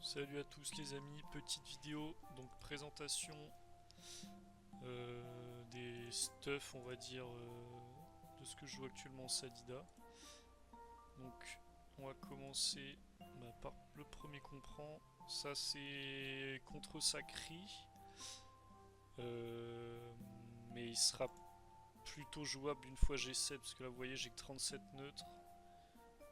Salut à tous les amis, petite vidéo, donc présentation des stuff on va dire de ce que je joue actuellement en Sadida. Donc on va commencer par le premier qu'on prend, ça c'est contre Sacri, Euh, mais il sera plutôt jouable une fois G7 parce que là vous voyez j'ai que 37 neutres.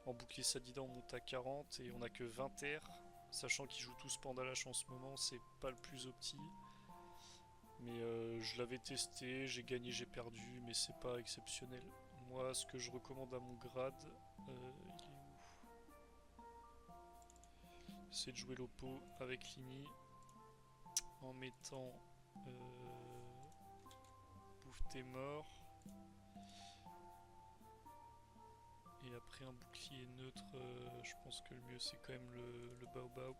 En bouclier Sadida on monte à 40 et on a que 20 R. Sachant qu'ils jouent tous Pandalash en ce moment, c'est pas le plus opti. Mais je l'avais testé, j'ai gagné, j'ai perdu, mais c'est pas exceptionnel. Moi, ce que je recommande à mon grade, il est où? C'est de jouer l'oppo avec Lini en mettant bouffe tes morts et après un bouclier neutre. Je pense que le mieux c'est quand même le Baobao.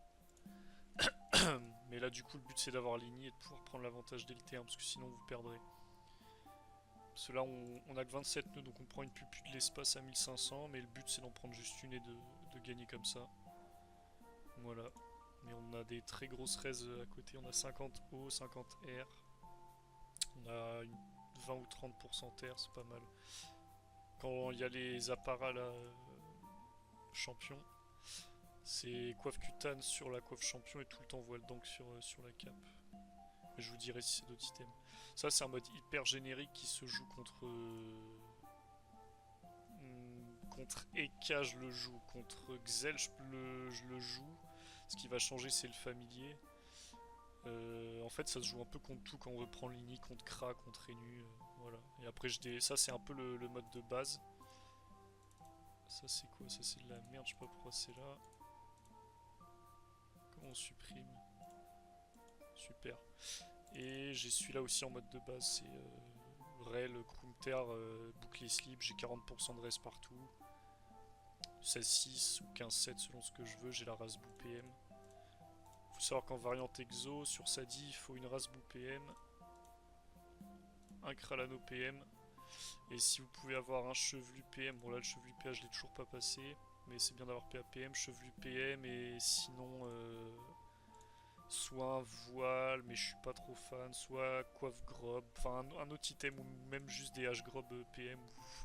Mais là, du coup, le but c'est d'avoir Lini et de pouvoir prendre l'avantage dès le T1 parce que sinon vous perdrez. Parce que là, on a que 27 nœuds, donc on prend une pupille de l'espace à 1500, mais le but c'est d'en prendre juste une et de gagner comme ça. Voilà. Mais on a des très grosses raises à côté, on a 50 O, 50 R. On a une 20 ou 30% R, c'est pas mal. Quand il y a les apparats là, champion, c'est coiffe cutane sur la coiffe champion et tout le temps voile donc sur la cape. Je vous dirai si c'est d'autres items. Ça, c'est un mode hyper générique qui se joue contre Eka, je le joue. Contre Xel, je le joue. Ce qui va changer, c'est le familier. En fait, ça se joue un peu contre tout quand on veut prendre Lini, contre Kra, contre Enu. Voilà. Et après, ça, c'est un peu le mode de base. Ça, c'est quoi? Ça, c'est de la merde. Je sais pas pourquoi c'est là. Comment on supprime? Super. Et j'ai celui-là aussi en mode de base. C'est Rel, Krumter, bouclier slip. J'ai 40% de res partout. 16-6 ou 15-7 selon ce que je veux. J'ai la race bout PM. Faut savoir qu'en variante exo, sur Sadi, il faut une race bout PM, un Kralano PM, et si vous pouvez avoir un chevelu PM, bon là le chevelu PA je l'ai toujours pas passé, mais c'est bien d'avoir PA PM, chevelu PM, et sinon soit un voile, mais je suis pas trop fan, soit coiffe grob, enfin un autre item, ou même juste des H grob PM,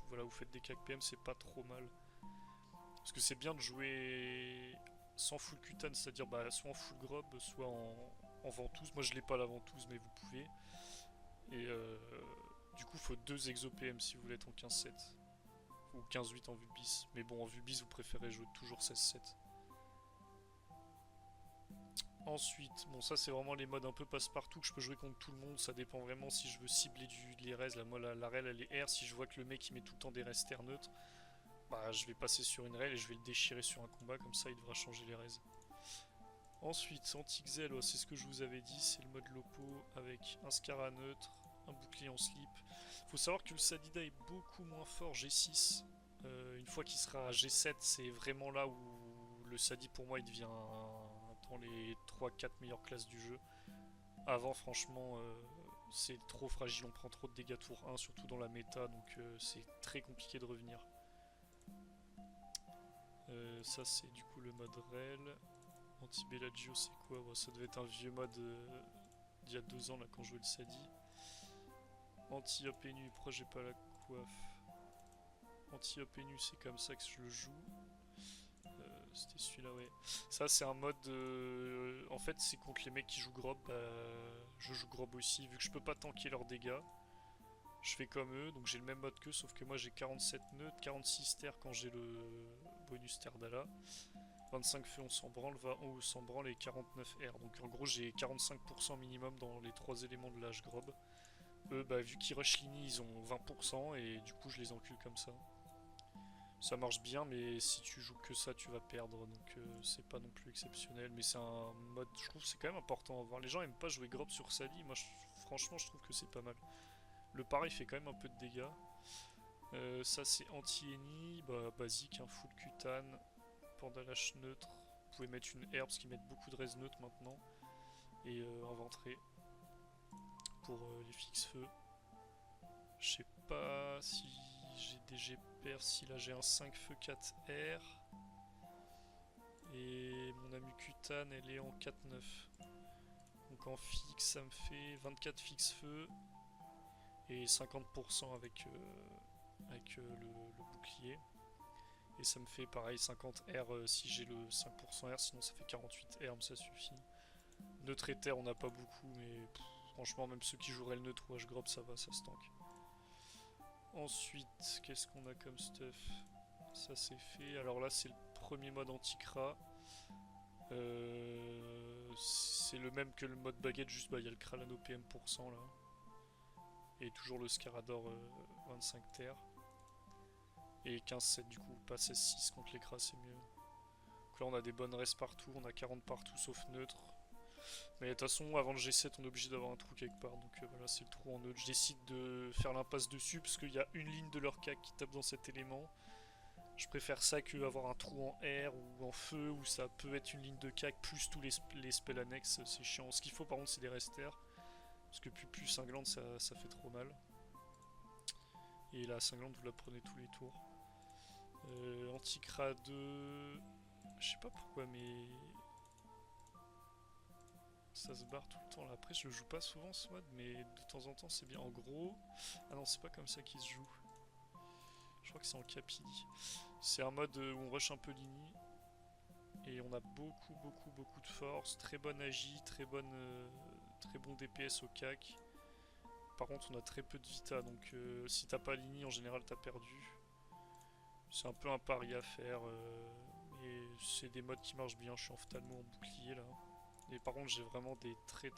voilà, vous faites des cac PM, c'est pas trop mal. Parce que c'est bien de jouer sans full cutane, c'est-à-dire soit en full grob, soit en ventouse. Moi je l'ai pas la ventouse, mais vous pouvez. Et du coup, il faut 2 exo PM si vous voulez être en 15-7. Ou 15-8 en vue bis. Mais bon, en vue bis, vous préférez jouer toujours 16-7. Ensuite, bon, ça c'est vraiment les modes un peu passe-partout que je peux jouer contre tout le monde. Ça dépend vraiment si je veux cibler les res. Là, moi, la rel elle est R. Si je vois que le mec il met tout le temps des res terre neutres, bah je vais passer sur une rel et je vais le déchirer sur un combat. Comme ça, il devra changer les res. Ensuite, anti-Xel, c'est ce que je vous avais dit, c'est le mode Lopo avec un Scara neutre, un bouclier en slip. Faut savoir que le Sadida est beaucoup moins fort G6. Une fois qu'il sera à G7, c'est vraiment là où le Sadi pour moi il devient dans les 3-4 meilleures classes du jeu. Avant, franchement, c'est trop fragile, on prend trop de dégâts tour 1, surtout dans la méta, donc c'est très compliqué de revenir. Ça, c'est du coup le mode Rel. Anti-Bellagio, c'est quoi? Bon, ça devait être un vieux mode d'il y a 2 ans là quand je jouais le Sadi. Anti-Hop et Nu, pourquoi j'ai pas la coiffe? Anti-Hop et Nu, c'est comme ça que je le joue. C'était celui-là, ouais. Ça, c'est un mode. En fait, c'est contre les mecs qui jouent Grob. Je joue Grob aussi, vu que je peux pas tanker leurs dégâts. Je fais comme eux, donc j'ai le même mode qu'eux, sauf que moi j'ai 47 neutres, 46 terres quand j'ai le bonus Terdala. 25 feux on s'en branle, 20 on s'en branle et 49 R. Donc en gros j'ai 45% minimum dans les 3 éléments de l'âge grob. Eux, vu qu'ils rush Lini, ils ont 20% et du coup je les encule comme ça. Ça marche bien, mais si tu joues que ça, tu vas perdre, donc c'est pas non plus exceptionnel. Mais c'est un mode, je trouve que c'est quand même important à voir. Les gens aiment pas jouer grob sur Sally, moi franchement je trouve que c'est pas mal. Le pareil fait quand même un peu de dégâts. Ça c'est anti-eni, basique, full cutane, Pandalash neutre. Vous pouvez mettre une herbe, parce qu'ils mettent beaucoup de res neutre maintenant. Et un ventré pour les fixe-feu. Je sais pas si j'ai des GPR, si là j'ai un 5 feu 4 R. Et mon Amucutane cutane, elle est en 4-9. Donc en fixe, ça me fait 24 fixe feu et 50% avec le bouclier. Et ça me fait pareil 50 R si j'ai le 5% R, sinon ça fait 48 R, mais ça suffit. Neutre et terre, on n'a pas beaucoup, mais franchement, même ceux qui joueraient le neutre ou H-Grop, ça va, ça se tank. Ensuite, qu'est-ce qu'on a comme stuff? Ça c'est fait. Alors là, c'est le premier mode anti-cra. C'est le même que le mode baguette, juste bah, il y a le Kralano PM% là. Et toujours le Scarador 25 terres. Et 15-7 du coup, pas 16-6 contre les cras, c'est mieux. Donc là on a des bonnes restes partout, on a 40 partout sauf neutre. Mais de toute façon, avant le G7, on est obligé d'avoir un trou quelque part. Donc voilà, c'est le trou en neutre. Je décide de faire l'impasse dessus parce qu'il y a une ligne de leur CAC qui tape dans cet élément. Je préfère ça que avoir un trou en air ou en feu où ça peut être une ligne de CAC plus tous les spells annexes. C'est chiant. Ce qu'il faut par contre, c'est des resters. Parce que plus cinglante, ça fait trop mal. Et la cinglante, vous la prenez tous les tours. Anticra 2. Je sais pas pourquoi, mais ça se barre tout le temps là. Après, je joue pas souvent ce mode, mais de temps en temps, c'est bien. En gros. Ah non, c'est pas comme ça qu'il se joue. Je crois que c'est en Capili. C'est un mode où on rush un peu Lini. Et on a beaucoup de force. Très bonne agi, très bon DPS au CAC. Par contre, on a très peu de vita. Donc, si t'as pas Lini, en général, t'as perdu. C'est un peu un pari à faire. Mais c'est des modes qui marchent bien. Je suis en ophtalmo en bouclier là. Et par contre, j'ai vraiment des très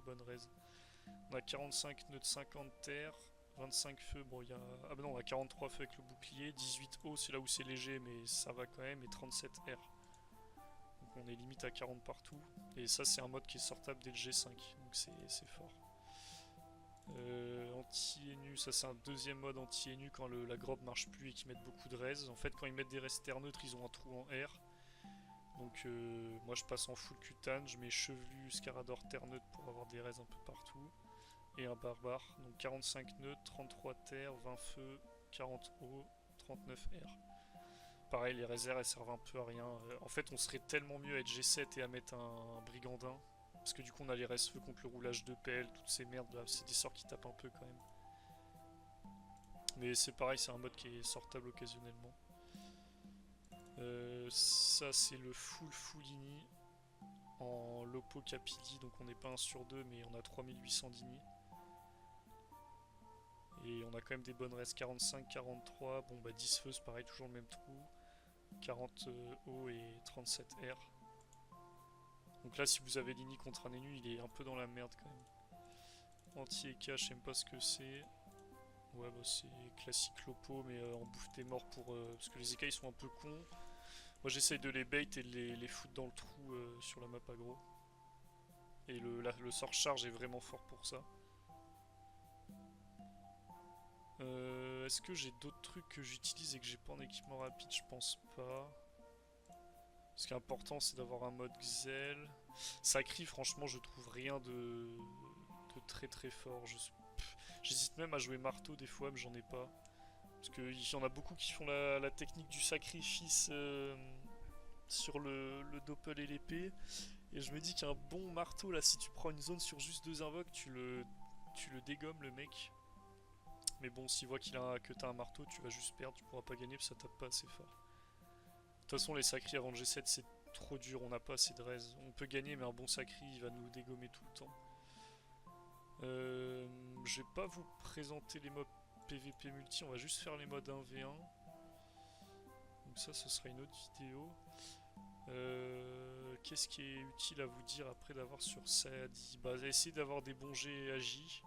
bonnes raises. On a 45 nœuds de 50 terre. 25 feux, bon il y a... Ah bah non, on a 43 feux avec le bouclier, 18 eau, c'est là où c'est léger mais ça va quand même, et 37 R. Donc on est limite à 40 partout. Et ça c'est un mode qui est sortable dès le G5, donc c'est fort. Anti-énu, ça c'est un deuxième mode anti-énu quand la grob marche plus et qu'ils mettent beaucoup de res. En fait quand ils mettent des resters neutres, ils ont un trou en R. Donc moi je passe en full cutane, je mets chevelu, scarador, terre neutre pour avoir des res un peu partout. Et un barbare, donc 45 nœuds, 33 terres, 20 feux, 40 eau, 39 R. Pareil, les réserves elles servent un peu à rien. En fait, on serait tellement mieux à être G7 et à mettre un brigandin. Parce que du coup, on a les restes feux contre le roulage de pelle, toutes ces merdes là. C'est des sorts qui tapent un peu quand même. Mais c'est pareil, c'est un mode qui est sortable occasionnellement. Ça, c'est le full ini en Lopo Capili. Donc on n'est pas 1 sur 2, mais on a 3800 d'ini. Et on a quand même des bonnes restes 45, 43, bon bah 10 feux c'est pareil, toujours le même trou, 40 eau et 37 R. Donc là si vous avez l'ini contre un énu, il est un peu dans la merde quand même. Anti-EK, je sais même pas ce que c'est. Ouais bah c'est classique Lopo mais en bouffe des morts pour... parce que les EK ils sont un peu cons. Moi j'essaye de les bait et de les foutre dans le trou sur la map aggro. Et le sort charge est vraiment fort pour ça. Est-ce que j'ai d'autres trucs que j'utilise et que j'ai pas en équipement rapide? Je pense pas. Ce qui est important c'est d'avoir un mode Xel. Sacri franchement je trouve rien de très fort. J'hésite même à jouer marteau des fois mais j'en ai pas. Parce qu'il y en a beaucoup qui font la technique du sacrifice sur le doppel et l'épée. Et je me dis qu'un bon marteau là si tu prends une zone sur juste 2 invoques tu le dégommes le mec. Mais bon, s'il voit que t'as un marteau, tu vas juste perdre, tu pourras pas gagner parce que ça tape pas assez fort. De toute façon, les sacris avant le G7, c'est trop dur, on n'a pas assez de raise. On peut gagner, mais un bon sacri, il va nous dégommer tout le temps. Je vais pas vous présenter les mobs PVP multi, on va juste faire les modes 1v1. Donc ça, ce sera une autre vidéo. Qu'est-ce qui est utile à vous dire après d'avoir sur Saadi? Bah, essayez d'avoir des bons G agi.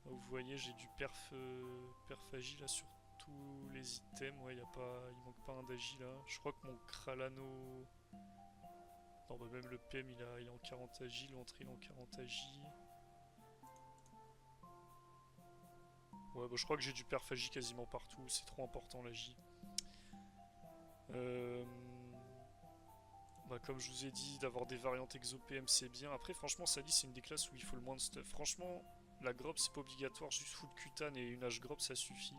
Vous voyez, j'ai du perf agi là sur tous les items. Ouais, il manque pas un d'agi là. Je crois que mon Kralano... Non, bah même le PM il est en 40 agi, l'entrée il est en 40 agi. Ouais, bah je crois que j'ai du perf agi quasiment partout, c'est trop important l'agi. Bah, comme je vous ai dit, d'avoir des variantes exo PM c'est bien. Après, franchement, Sadi c'est une des classes où il faut le moins de stuff. Franchement, la grop c'est pas obligatoire, juste full cutane et une H-grop ça suffit.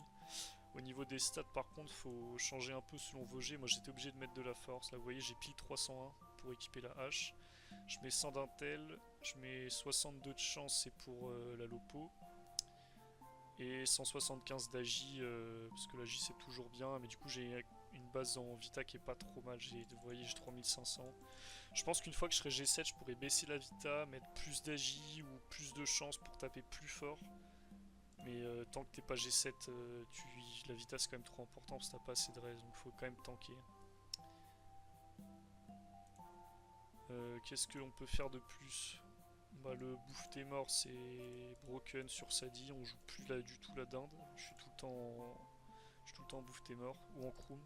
Au niveau des stats par contre faut changer un peu selon vos G. Moi j'étais obligé de mettre de la force, là vous voyez j'ai pile 301 pour équiper la hache. Je mets 100 d'intel, je mets 62 de chance, c'est pour la lopo. Et 175 d'agi, parce que l'agi c'est toujours bien, mais du coup j'ai une base en vita qui est pas trop mal, vous voyez j'ai 3500. Je pense qu'une fois que je serai G7, je pourrais baisser la vita, mettre plus d'agi ou plus de chance pour taper plus fort. Mais tant que t'es pas G7, la vita c'est quand même trop important parce que t'as pas assez de res, donc faut quand même tanker. Qu'est-ce qu'on peut faire de plus? Bah, le bouffe tes morts c'est broken sur Sadi, on joue plus là du tout la dinde. Je suis tout le temps en bouffe tes morts ou en croom.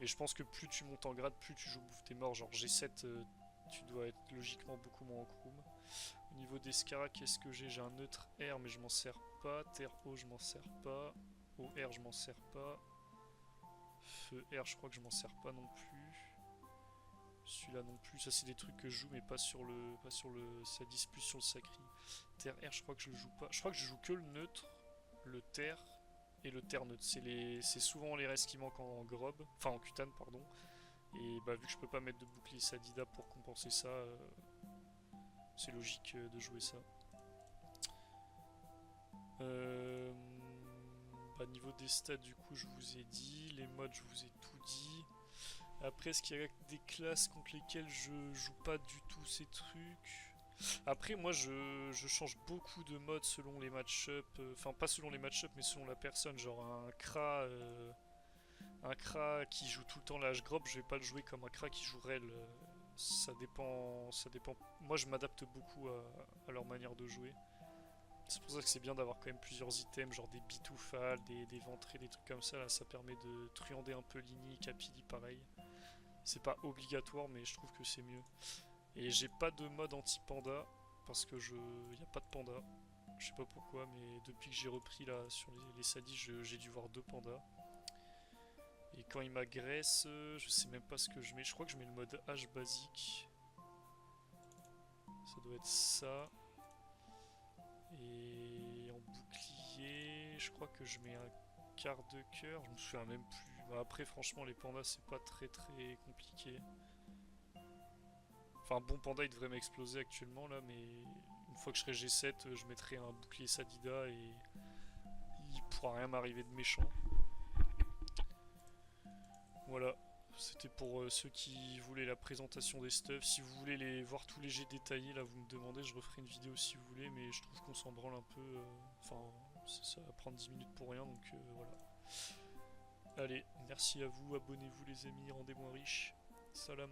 Et je pense que plus tu montes en grade, plus tu joues bouffe tes morts. Genre G7, tu dois être logiquement beaucoup moins en croom. Au niveau des Scara, qu'est-ce que j'ai? J'ai un neutre R mais je m'en sers pas. Terre O je m'en sers pas. OR je m'en sers pas. Feu R je crois que je m'en sers pas non plus. Celui-là non plus, ça c'est des trucs que je joue mais pas sur le ça dit plus sur le sacri. Terre R je crois que je le joue pas. Je crois que je joue que le neutre, le terre et le terre neutre. C'est souvent les restes qui manquent en grob, enfin en cutane pardon. Et bah vu que je peux pas mettre de bouclier Sadida pour compenser ça, c'est logique de jouer ça. Bah, niveau des stats du coup je vous ai dit, les modes je vous ai tout dit. Après, est-ce qu'il y a des classes contre lesquelles je joue pas du tout ces trucs? Après, moi, je change beaucoup de modes selon les match-up. Enfin, pas selon les match-up, mais selon la personne. Genre un Kra qui joue tout le temps la H-Grop, je vais pas le jouer comme un Kra qui joue Rel. Ça dépend, ça dépend. Moi, je m'adapte beaucoup à leur manière de jouer. C'est pour ça que c'est bien d'avoir quand même plusieurs items, genre des bitoufales, des ventrées, des trucs comme ça. Là, ça permet de truander un peu Lini, Capili, pareil. C'est pas obligatoire, mais je trouve que c'est mieux. Et j'ai pas de mode anti-panda, parce que y a pas de panda. Je sais pas pourquoi, mais depuis que j'ai repris là sur les sadis, j'ai dû voir 2 pandas. Et quand ils m'agressent, je sais même pas ce que je mets. Je crois que je mets le mode H basique. Ça doit être ça. Et en bouclier, je crois que je mets un quart de cœur. Je me souviens même plus. Bah après, franchement, les pandas, c'est pas très compliqué. Enfin, bon panda, il devrait m'exploser actuellement là, mais une fois que je serai G7, je mettrai un bouclier Sadida et il pourra rien m'arriver de méchant. Voilà, c'était pour ceux qui voulaient la présentation des stuffs. Si vous voulez voir tous les jets détaillés, là vous me demandez, je referai une vidéo si vous voulez, mais je trouve qu'on s'en branle un peu. Enfin, ça va prendre 10 minutes pour rien, donc voilà. Allez, merci à vous, abonnez-vous les amis, rendez-moi riche. Salam.